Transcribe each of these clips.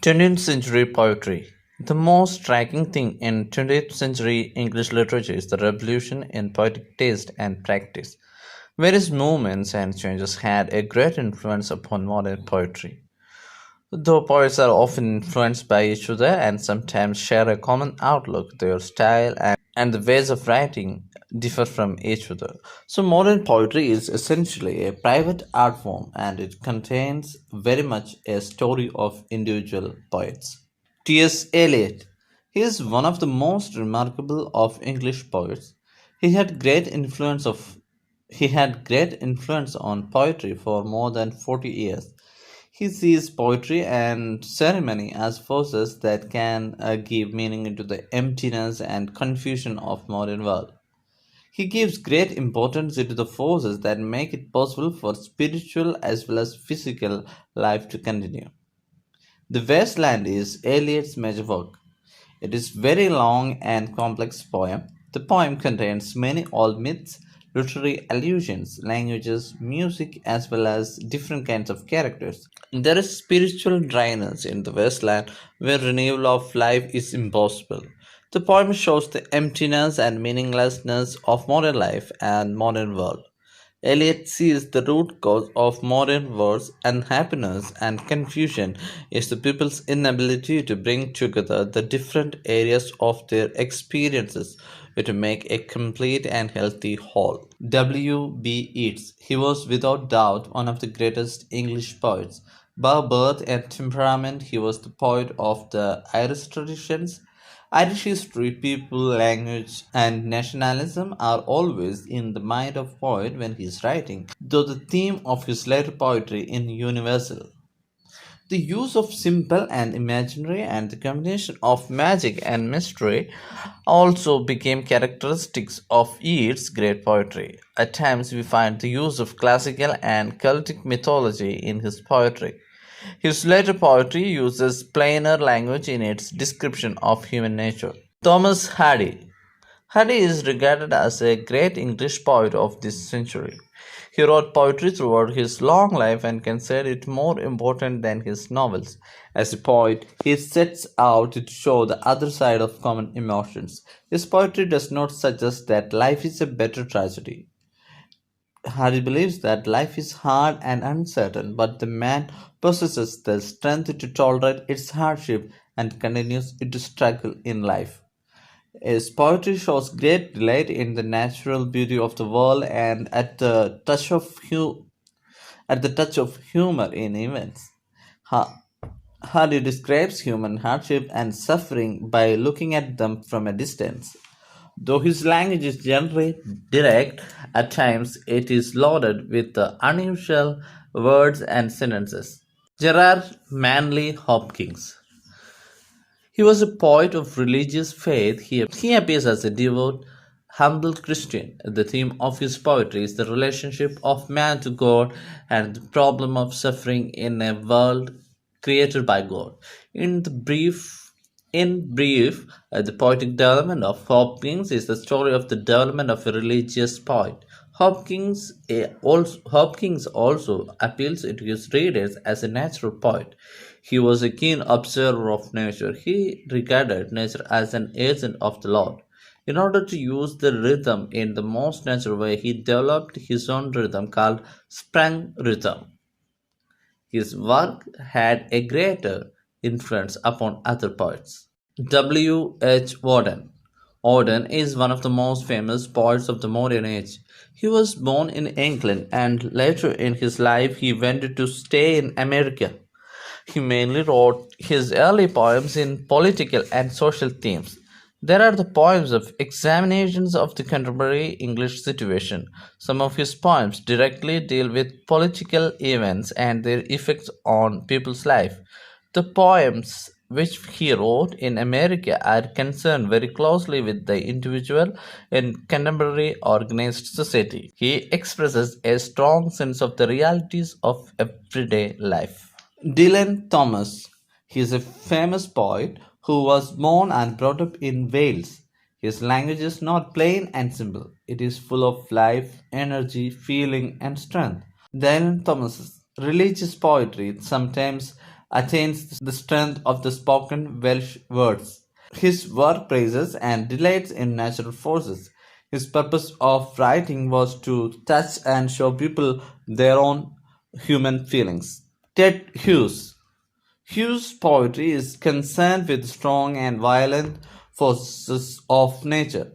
20th century poetry. The most striking thing in 20th century English literature is the revolution in poetic taste and practice. Various movements and changes had a great influence upon modern poetry. Though poets are often influenced by each other and sometimes share a common outlook, their style and the ways of writing differ from each other. So, modern poetry is essentially a private art form and it contains very much a story of individual poets. T.S. Eliot. He is one of the most remarkable of English poets. He had great influence of he had great influence on poetry for more than 40 years. He sees poetry and ceremony as forces that can give meaning into the emptiness and confusion of modern world. He gives great importance to the forces that make it possible for spiritual as well as physical life to continue. The Wasteland is Eliot's major work. It is very long and complex poem. The poem contains many old myths, literary allusions, languages, music, as well as different kinds of characters. There is spiritual dryness in the wasteland where renewal of life is impossible. The poem shows the emptiness and meaninglessness of modern life and modern world. Eliot sees the root cause of modern wars, unhappiness, and confusion is the people's inability to bring together the different areas of their experiences to make a complete and healthy whole. W. B. Yeats. He was without doubt one of the greatest English poets. By birth and temperament, he was the poet of the Irish traditions. Irish history, people, language, and nationalism are always in the mind of poet when he is writing, though the theme of his later poetry is universal. The use of simple and imaginary and the combination of magic and mystery also became characteristics of Yeats' great poetry. At times, we find the use of classical and Celtic mythology in his poetry. His later poetry uses plainer language in its description of human nature. Thomas Hardy. Hardy is regarded as a great English poet of this century. He wrote poetry throughout his long life and considered it more important than his novels. As a poet, he sets out to show the other side of common emotions. His poetry does not suggest that life is a better tragedy. Harry believes that life is hard and uncertain, but the man possesses the strength to tolerate its hardship and continues to struggle in life. His poetry shows great delight in the natural beauty of the world and at the touch of humor in events. Ha- Hardy describes human hardship and suffering by looking at them from a distance. Though his language is generally direct, at times it is loaded with the unusual words and sentences. Gerard Manley Hopkins. He was a poet of religious faith. He appears as a devout, humble Christian. The theme of his poetry is the relationship of man to God and the problem of suffering in a world created by God. In the brief the poetic development of Hopkins is the story of the development of a religious poet. Hopkins also appeals to his readers as a natural poet. He was a keen observer of nature. He regarded nature as an agent of the Lord. In order to use the rhythm in the most natural way, he developed his own rhythm called sprung rhythm. His work had a greater influence upon other poets. W. H. Warden. Oden is one of the most famous poets of the modern age. He was born in England and later in his life he went to stay in America. He mainly wrote his early poems in political and social themes. There are the poems of examinations of the contemporary English situation. Some of his poems directly deal with political events and their effects on people's life. The poems which he wrote in America are concerned very closely with the individual in contemporary organized society. He expresses a strong sense of the realities of everyday life. Dylan Thomas. He is a famous poet who was born and brought up in Wales. His language is not plain and simple. It is full of life, energy, feeling, and strength. Dylan Thomas's religious poetry sometimes attains the strength of the spoken Welsh words. His work praises and delights in natural forces. His purpose of writing was to touch and show people their own human feelings. Ted Hughes. Hughes' poetry is concerned with strong and violent forces of nature.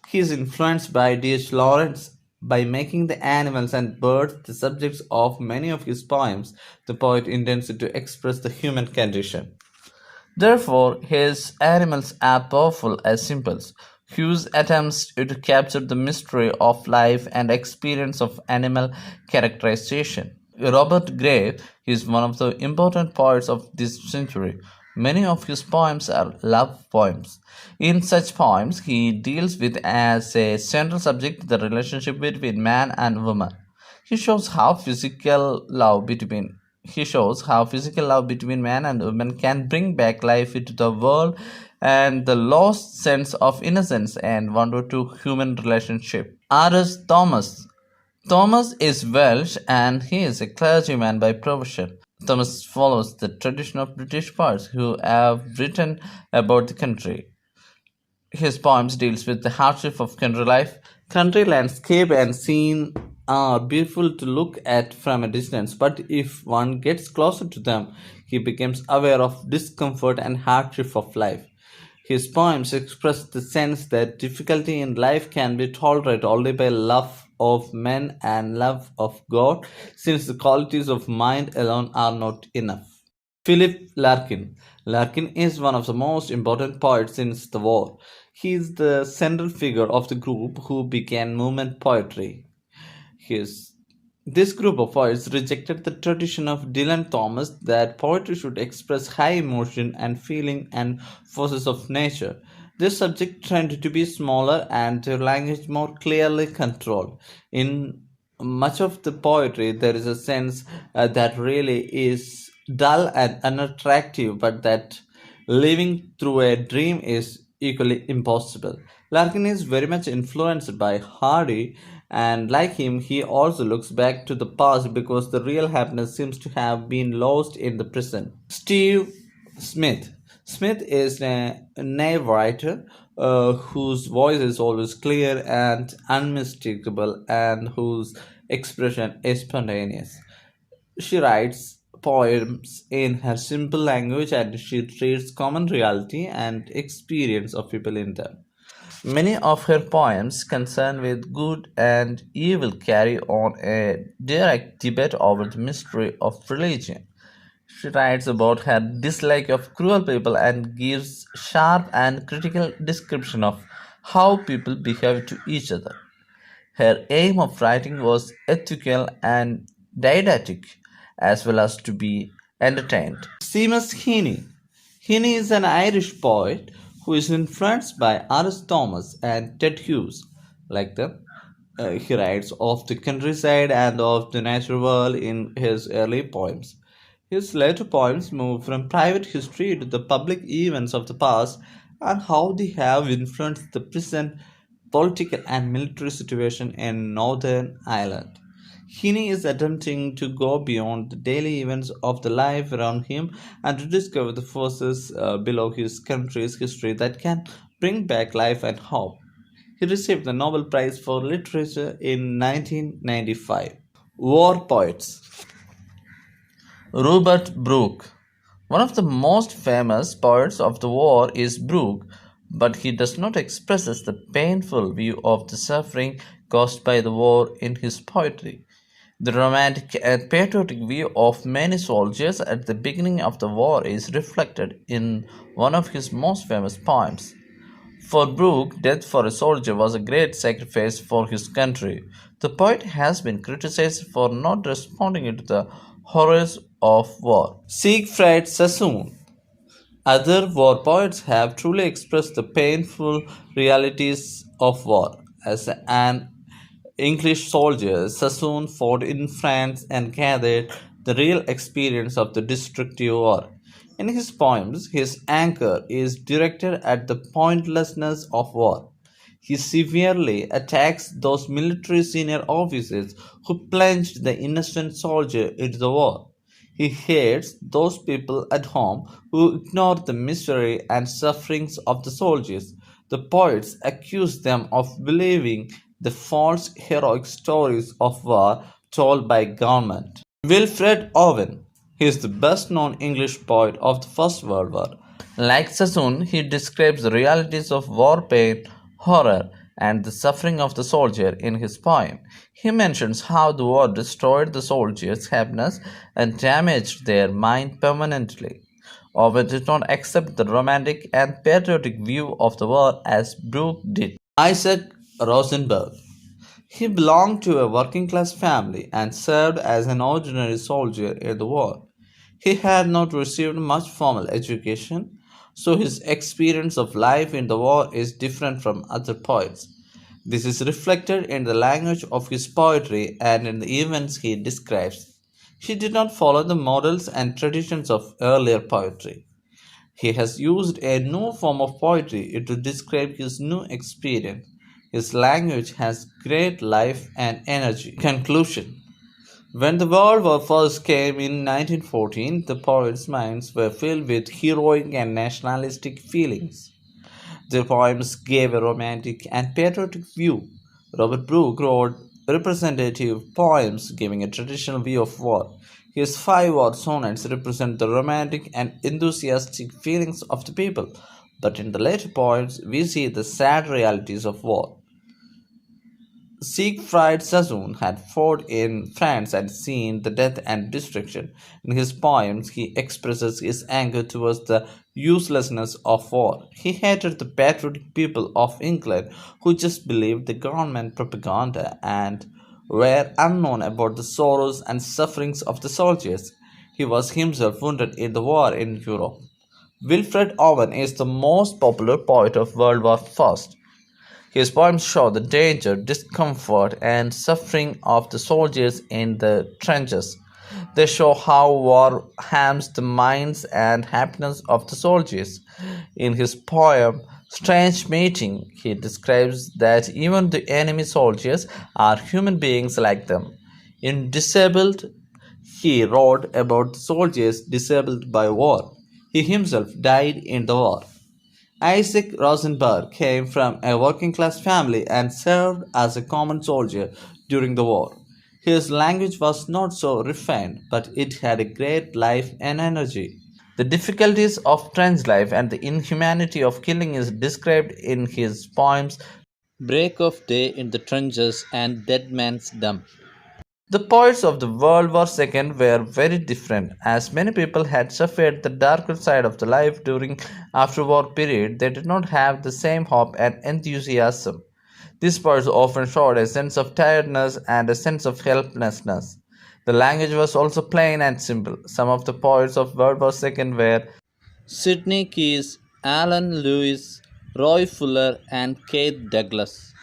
He is influenced by D.H. Lawrence by making the animals and birds the subjects of many of his poems. The poet intends to express the human condition. Therefore, his animals are powerful as symbols. Hughes attempts to capture the mystery of life and experience of animal characterization. Robert Gray is one of the important poets of this century. Many of his poems are love poems. In such poems, he deals with as a central subject the relationship between man and woman. He shows how physical love between he shows how physical love between man and woman can bring back life into the world and the lost sense of innocence and wonder to human relationship. R.S. Thomas. Thomas is Welsh and he is a clergyman by profession. Thomas follows the tradition of British poets who have written about the country. His poems deals with the hardship of country life. Country landscape and scene are beautiful to look at from a distance, but if one gets closer to them, he becomes aware of discomfort and hardship of life. His poems express the sense that difficulty in life can be tolerated only by love of men and love of God, since the qualities of mind alone are not enough. Philip Larkin. Larkin is one of the most important poets since the war. He is the central figure of the group who began movement poetry. His this group of poets rejected the tradition of Dylan Thomas that poetry should express high emotion and feeling and forces of nature. This subject tended to be smaller and their language more clearly controlled. In much of the poetry, there is a sense that really is dull and unattractive, but that living through a dream is equally impossible. Larkin is very much influenced by Hardy, and like him, he also looks back to the past because the real happiness seems to have been lost in the present. Steve Smith. Smith is a narrator whose voice is always clear and unmistakable and whose expression is spontaneous. She writes poems in her simple language and she treats common reality and experience of people in them. Many of her poems concerned with good and evil carry on a direct debate over the mystery of religion. She writes about her dislike of cruel people and gives sharp and critical description of how people behave to each other. Her aim of writing was ethical and didactic, as well as to be entertained. Seamus Heaney. Heaney is an Irish poet who is influenced by R.S. Thomas and Ted Hughes. Like them, he writes of the countryside and of the natural world in his early poems. His later poems move from private history to the public events of the past and how they have influenced the present political and military situation in Northern Ireland. Heaney is attempting to go beyond the daily events of the life around him and to discover the forces below his country's history that can bring back life and hope. He received the Nobel Prize for Literature in 1995. War poets. Robert Brooke. One of the most famous poets of the war is Brooke, but he does not express the painful view of the suffering caused by the war in his poetry. The romantic and patriotic view of many soldiers at the beginning of the war is reflected in one of his most famous poems. For Brooke, death for a soldier was a great sacrifice for his country. The poet has been criticized for not responding to the horrors of war. Siegfried Sassoon. Other war poets have truly expressed the painful realities of war. As an English soldier, Sassoon fought in France and gathered the real experience of the destructive war. In his poems, his anger is directed at the pointlessness of war. He severely attacks those military senior officers who plunged the innocent soldier into the war. He hates those people at home who ignore the misery and sufferings of the soldiers. The poets accuse them of believing the false heroic stories of war told by government. Wilfred Owen, he is the best known English poet of the First World War. Like Sassoon, he describes the realities of war pain, horror, and the suffering of the soldier in his poem. He mentions how the war destroyed the soldiers' happiness and damaged their mind permanently. Owen did not accept the romantic and patriotic view of the war as Brooke did. Isaac Rosenberg, he belonged to a working class family and served as an ordinary soldier in the war. He had not received much formal education, so his experience of life in the war is different from other poets. This is reflected in the language of his poetry and in the events he describes. He did not follow the models and traditions of earlier poetry. He has used a new form of poetry to describe his new experience. His language has great life and energy. Conclusion. When the World War first came in 1914, the poets' minds were filled with heroic and nationalistic feelings. Their poems gave a romantic and patriotic view. Robert Brooke wrote representative poems giving a traditional view of war. His five war sonnets represent the romantic and enthusiastic feelings of the people, but in the later poems we see the sad realities of war. Siegfried Sassoon had fought in France and seen the death and destruction. In his poems, he expresses his anger towards the uselessness of war. He hated the patriotic people of England who just believed the government propaganda and were unknown about the sorrows and sufferings of the soldiers. He was himself wounded in the war in Europe. Wilfred Owen is the most popular poet of World War I. His poems show the danger, discomfort, and suffering of the soldiers in the trenches. They show how war harms the minds and happiness of the soldiers. In his poem Strange Meeting, he describes that even the enemy soldiers are human beings like them. In Disabled, he wrote about the soldiers disabled by war. He himself died in the war. Isaac Rosenberg came from a working class family and served as a common soldier during the war. His language was not so refined, but it had a great life and energy. The difficulties of trench life and the inhumanity of killing is described in his poems Break of Day in the Trenches and Dead Man's Dump. The poets of the World War II were very different. As many people had suffered the darker side of the life during after-war period, they did not have the same hope and enthusiasm. These poets often showed a sense of tiredness and a sense of helplessness. The language was also plain and simple. Some of the poets of World War II were Sidney Keys, Alan Lewis, Roy Fuller, and Keith Douglas.